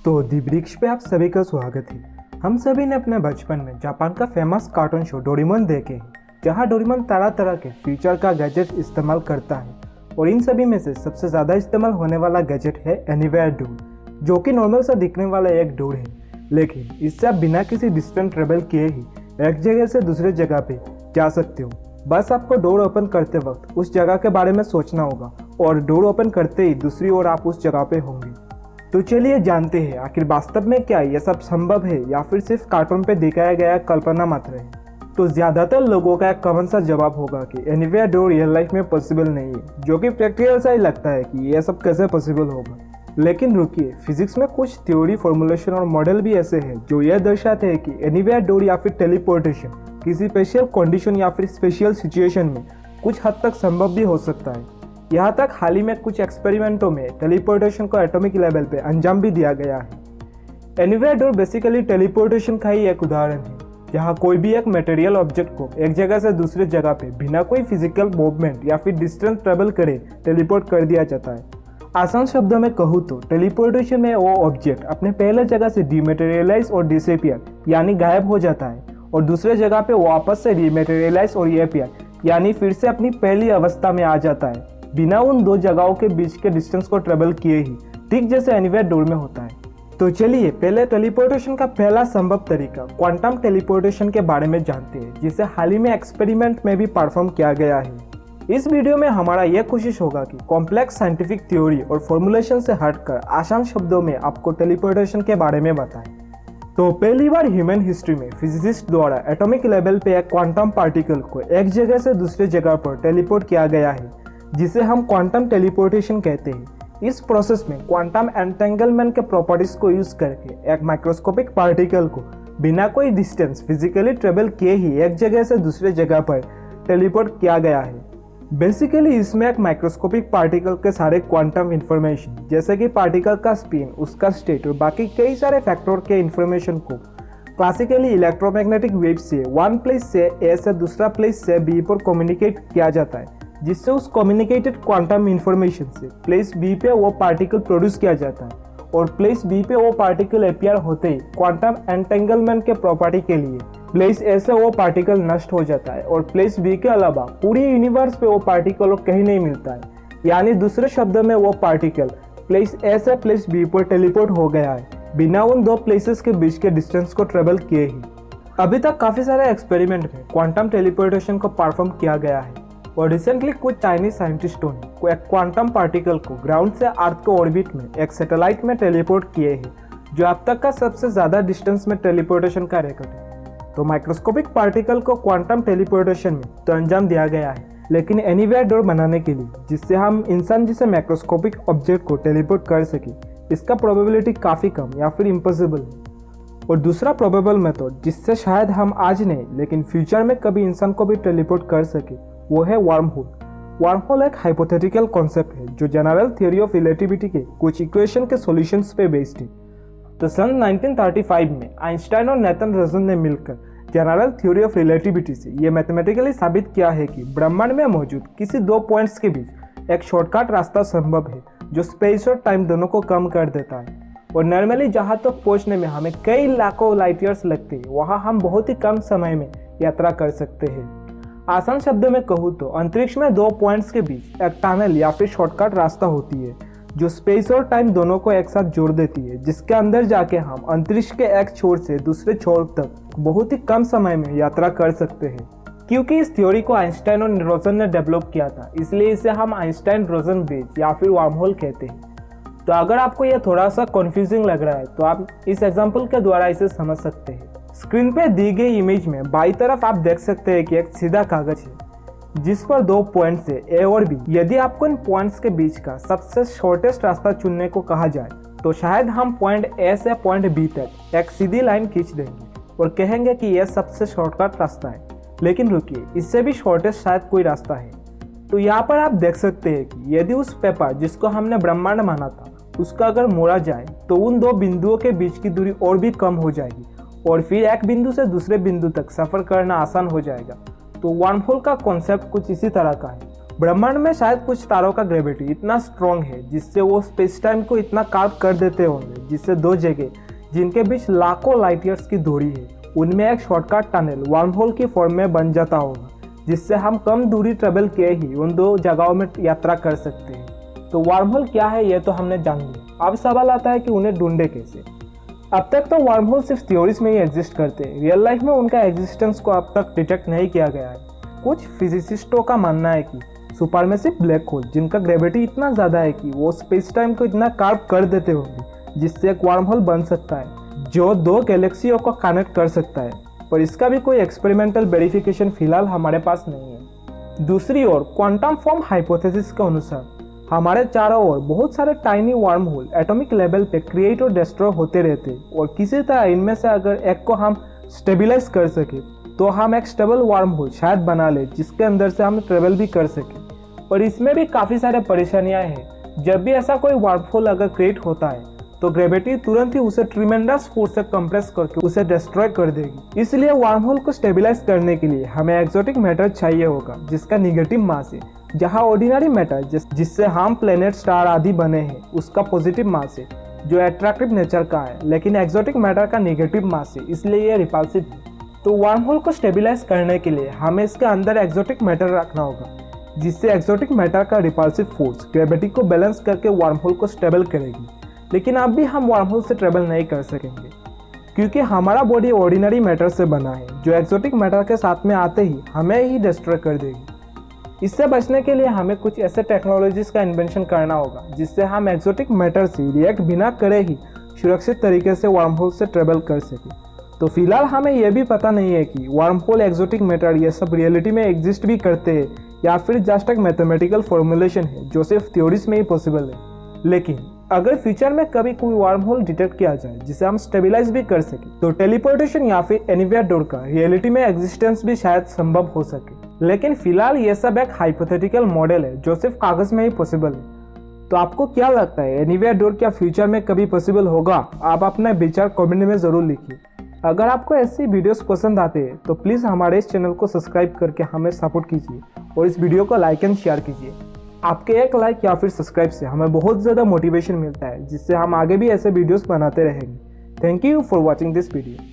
तो दी वृक्ष पे आप सभी का स्वागत है। हम सभी ने अपने बचपन में जापान का फेमस कार्टून शो डोरेमोन देखे हैं, जहाँ डोरेमोन तरह तरह के फीचर का गैजेट इस्तेमाल करता है। और इन सभी में से सबसे ज़्यादा इस्तेमाल होने वाला गैजेट है एनीवेयर डोर, जो कि नॉर्मल सा दिखने वाला एक डोर है, लेकिन इससे आप बिना किसी डिस्टेंस ट्रेवल किए ही एक जगह से दूसरे जगह पे जा सकते हो। बस आपको डोर ओपन करते वक्त उस जगह के बारे में सोचना होगा और डोर ओपन करते ही दूसरी ओर आप उस जगह पे होंगे। तो चलिए जानते हैं आखिर वास्तव में क्या यह सब संभव है या फिर सिर्फ कार्टून पे दिखाया गया कल्पना मात्र है। तो ज़्यादातर लोगों का एक कॉमन सा जवाब होगा कि एनीवेयर डोर रियल लाइफ में पॉसिबल नहीं है, जो कि प्रैक्टिकल सा ही लगता है कि यह सब कैसे पॉसिबल होगा। लेकिन रुकिए, फिजिक्स में कुछ थ्योरी, फॉर्मुलेशन और मॉडल भी ऐसे हैं जो यह दर्शाते हैं कि एनीवेयर डोर या फिर टेलीपोर्टेशन किसी स्पेशल कंडीशन या फिर स्पेशल सिचुएशन में कुछ हद तक संभव भी हो सकता है। यहाँ तक हाल ही में कुछ एक्सपेरिमेंटों में टेलीपोर्टेशन को एटॉमिक लेवल पे अंजाम भी दिया गया है। एनीवेयर डोर बेसिकली टेलीपोर्टेशन का ही एक उदाहरण है, जहाँ कोई भी एक मटेरियल ऑब्जेक्ट को एक जगह से दूसरे जगह पे बिना कोई फिजिकल मूवमेंट या फिर डिस्टेंस ट्रेवल करे टेलीपोर्ट कर दिया जाता है। आसान शब्दों में कहूँ तो टेलीपोर्टेशन में वो ऑब्जेक्ट अपने पहले जगह से डीमेटेरियलाइज और डिसअपियर यानी गायब हो जाता है और दूसरे जगह पे वापस से डीमेटेरियलाइज और रीअपियर यानी फिर से अपनी पहली अवस्था में आ जाता है, बिना उन दो जगहों के बीच के डिस्टेंस को ट्रेवल किए ही, ठीक जैसे एनीवेयर डोर में होता है। तो चलिए पहले टेलीपोर्टेशन का पहला संभव तरीका क्वांटम टेलीपोर्टेशन के बारे में जानते हैं, जिसे हाल ही में एक्सपेरिमेंट में भी परफॉर्म किया गया है। इस वीडियो में हमारा यह कोशिश होगा कि कॉम्प्लेक्स साइंटिफिक थ्योरी और फॉर्मुलेशन से हटकर आसान शब्दों में आपको टेलीपोर्टेशन के बारे में बताएं। तो पहली बार ह्यूमन हिस्ट्री में फिजिसिस्ट द्वारा एटॉमिक लेवल पे एक क्वांटम पार्टिकल को एक जगह से दूसरे जगह पर टेलीपोर्ट किया गया है, जिसे हम क्वांटम टेलीपोर्टेशन कहते हैं। इस प्रोसेस में क्वांटम एंटेंगलमेंट के प्रॉपर्टीज को यूज करके एक माइक्रोस्कोपिक पार्टिकल को बिना कोई डिस्टेंस फिजिकली ट्रेवल किए ही एक जगह से दूसरे जगह पर टेलीपोर्ट किया गया है। बेसिकली इसमें एक माइक्रोस्कोपिक पार्टिकल के सारे क्वांटम इंफॉर्मेशन, जैसे कि पार्टिकल का स्पिन, उसका स्टेट और बाकी कई सारे फैक्टर के इंफॉर्मेशन को क्लासिकली इलेक्ट्रोमैग्नेटिक वेव से वन प्लेस से ए से दूसरा प्लेस से बी पर कम्युनिकेट किया जाता है, जिससे उस कम्युनिकेटेड क्वांटम इंफॉर्मेशन से प्लेस बी पे वो पार्टिकल प्रोड्यूस किया जाता है और प्लेस बी पे वो पार्टिकल अपीयर होते ही क्वांटम एंटेंगलमेंट के प्रॉपर्टी के लिए प्लेस ए से वो पार्टिकल नष्ट हो जाता है और प्लेस बी के अलावा पूरी यूनिवर्स पे वो पार्टिकल कहीं नहीं मिलता है। यानी दूसरे शब्दों में वो पार्टिकल प्लेस ए से प्लेस बी पर टेलीपोर्ट हो गया है, बिना उन दो प्लेसेस के बीच के डिस्टेंस को ट्रेवल किए ही। अभी तक काफ़ी सारे एक्सपेरिमेंट में क्वांटम टेलीपोर्टेशन को परफॉर्म किया गया है और रिसेंटली कुछ चाइनीज साइंटिस्टों ने एक क्वांटम पार्टिकल को ग्राउंड से अर्थ के ऑर्बिट में एक सैटेलाइट में टेलीपोर्ट किए हैं, जो अब तक का सबसे ज़्यादा डिस्टेंस में टेलीपोर्टेशन का रिकॉर्ड है। तो माइक्रोस्कोपिक पार्टिकल को क्वांटम टेलीपोर्टेशन में तो अंजाम दिया गया है, लेकिन एनीवेयर डोर बनाने के लिए जिससे हम इंसान जैसे माइक्रोस्कोपिक ऑब्जेक्ट को टेलीपोर्ट कर सके, इसका प्रोबेबिलिटी काफ़ी कम या फिर इम्पॉसिबल है। और दूसरा प्रोबेबल मेथड जिससे शायद हम आज नहीं लेकिन फ्यूचर में कभी इंसान को भी टेलीपोर्ट कर सके, वो है वार्म होल। वार्म होल एक हाइपोथेटिकल कॉन्सेप्ट है जो जनरल थ्योरी ऑफ रिलेटिविटी के कुछ इक्वेशन के सॉल्यूशंस पे बेस्ड है। तो सन 1935 में आइंस्टाइन और नेथन रोजन ने मिलकर जनरल थ्योरी ऑफ रिलेटिविटी से ये मैथमेटिकली साबित किया है कि ब्रह्मांड में मौजूद किसी दो पॉइंट्स के बीच एक शॉर्टकट रास्ता संभव है जो स्पेस और टाइम दोनों को कम कर देता है। और नॉर्मली जहाँ तक पहुँचने में हमें कई लाखों लाइट ईयर्स लगते हैं, वहाँ हम बहुत ही कम समय में यात्रा कर सकते हैं। आसान शब्दों में कहूँ तो अंतरिक्ष में दो पॉइंट्स के बीच एक टनल या फिर शॉर्टकट रास्ता होती है जो स्पेस और टाइम दोनों को एक साथ जोड़ देती है, जिसके अंदर जाके हम अंतरिक्ष के एक छोर से दूसरे छोर तक बहुत ही कम समय में यात्रा कर सकते हैं। क्योंकि इस थ्योरी को आइंस्टाइन और रोजन ने डेवलप किया था, इसलिए इसे हम आइंस्टाइन रोजन ब्रिज या फिर वार्म होल कहते हैं। तो अगर आपको यह थोड़ा सा कंफ्यूजिंग लग रहा है तो आप इस एग्जाम्पल के द्वारा इसे समझ सकते हैं। स्क्रीन पे दी गई इमेज में बाईं तरफ आप देख सकते हैं कि एक सीधा कागज है जिस पर दो पॉइंट्स है ए और बी। यदि आपको इन पॉइंट्स के बीच का सबसे शॉर्टेस्ट रास्ता चुनने को कहा जाए तो शायद हम पॉइंट ए से पॉइंट बी तक एक सीधी लाइन खींच देंगे और कहेंगे कि यह सबसे शॉर्टकट रास्ता है। लेकिन रुकिए, इससे भी शॉर्टेस्ट शायद कोई रास्ता है। तो यहाँ पर आप देख सकते हैं कि यदि उस पेपर जिसको हमने ब्रह्मांड माना था उसका अगर मोड़ा जाए तो उन दो बिंदुओं के बीच की दूरी और भी कम हो जाएगी और फिर एक बिंदु से दूसरे बिंदु तक सफर करना आसान हो जाएगा। तो वार्म होल का कॉन्सेप्ट कुछ इसी तरह का है ब्रह्मांड में शायद कुछ तारों का ग्रेविटी इतना स्ट्रॉन्ग है जिससे वो स्पेस टाइम को इतना कार्व कर देते होंगे जिससे दो जगह जिनके बीच लाखों लाइट ईयर्स की दूरी है उनमें एक शॉर्टकट टनल वर्म होल की फॉर्म में बन जाता होगा, जिससे हम कम दूरी ट्रेवल किए ही उन दो जगहों में यात्रा कर सकते हैं। तो वर्म होल क्या है ये तो हमने जान लिया। अब सवाल आता है कि उन्हें ढूंढे कैसे। अब तक तो वर्म होल सिर्फ थ्योरीज में ही एग्जिस्ट करते हैं, रियल लाइफ में उनका एग्जिस्टेंस को अब तक डिटेक्ट नहीं किया गया है। कुछ फिजिसिस्टों का मानना है कि सुपरमेसिव ब्लैक होल जिनका ग्रेविटी इतना ज़्यादा है कि वो स्पेस टाइम को इतना कार्व कर देते होंगे जिससे एक वर्म होल बन सकता है जो दो गैलेक्सियों को कनेक्ट कर सकता है, पर इसका भी कोई एक्सपेरिमेंटल वेरिफिकेशन फिलहाल हमारे पास नहीं है। दूसरी ओर क्वांटम फॉर्म हाइपोथेसिस के अनुसार हमारे चारों ओर बहुत सारे tiny worm hole atomic level पे क्रिएट और डिस्ट्रॉय होते रहते और किसी तरह इनमें से अगर एक को हम स्टेबलाइज कर सके तो हम एक स्टेबल वर्म होल शायद बना ले जिसके अंदर से हम ट्रेवल भी कर सके। पर इसमें भी काफ़ी सारे परेशानियां हैं। जब भी ऐसा कोई वर्म होल अगर क्रिएट होता है तो ग्रेविटी तुरंत ही उसे ट्रिमेंडस फोर्स से कंप्रेस करके उसे डिस्ट्रॉय कर देगी। इसलिए वर्म होल को स्टेबलाइज करने के लिए हमें एक्सोटिक मैटर चाहिए होगा जिसका निगेटिव मास है, जहां ऑर्डिनरी मैटर जिससे हम प्लेनेट स्टार आदि बने हैं उसका पॉजिटिव मास है जो एट्रैक्टिव नेचर का है, लेकिन एक्सोटिक मैटर का निगेटिव मास है इसलिए ये रिपल्सिव है। तो वर्म होल को स्टेबलाइज करने के लिए हमें इसके अंदर एक्सोटिक मैटर रखना होगा जिससे एक्सोटिक मैटर का रिपल्सिव फोर्स ग्रेविटी को बैलेंस करके वर्म होल को स्टेबल करेगी। लेकिन अब भी हम वर्म होल से ट्रेवल नहीं कर सकेंगे क्योंकि हमारा बॉडी ऑर्डिनरी मैटर से बना है जो एक्सोटिक मैटर के साथ में आते ही हमें ही डिस्ट्रॉय कर देगी। इससे बचने के लिए हमें कुछ ऐसे टेक्नोलॉजीज का इन्वेंशन करना होगा जिससे हम एक्सोटिक मैटर से रिएक्ट बिना करे ही सुरक्षित तरीके से वर्म होल से ट्रेवल कर सके। तो फिलहाल हमें यह भी पता नहीं है कि वर्म होल, एक्सोटिक मैटर ये सब रियलिटी में एग्जिस्ट भी करते हैं या फिर जस्ट एक मैथमेटिकल फॉर्मुलेशन है जो सिर्फ थ्योरीज में ही पॉसिबल है। लेकिन अगर फ्यूचर में कभी कोई वर्म होल डिटेक्ट किया जाए जिसे हम स्टेबलाइज भी कर सके तो टेलीपोर्टेशन या फिर एनीवेयर डोर का रियलिटी में एग्जिस्टेंस भी शायद संभव हो सके। लेकिन फिलहाल ये सब एक हाइपोथेटिकल मॉडल है जो सिर्फ कागज में ही पॉसिबल है। तो आपको क्या लगता है, एनीवेयर डोर क्या फ्यूचर में कभी पॉसिबल होगा? आप अपने विचार कमेंट में जरूर लिखिए। अगर आपको ऐसी वीडियोस पसंद आते हैं तो प्लीज़ हमारे इस चैनल को सब्सक्राइब करके हमें सपोर्ट कीजिए और इस वीडियो को लाइक एंड शेयर कीजिए। आपके एक लाइक या फिर सब्सक्राइब से हमें बहुत ज़्यादा मोटिवेशन मिलता है जिससे हम आगे भी ऐसे वीडियोस बनाते रहेंगे। Thank you for watching this video.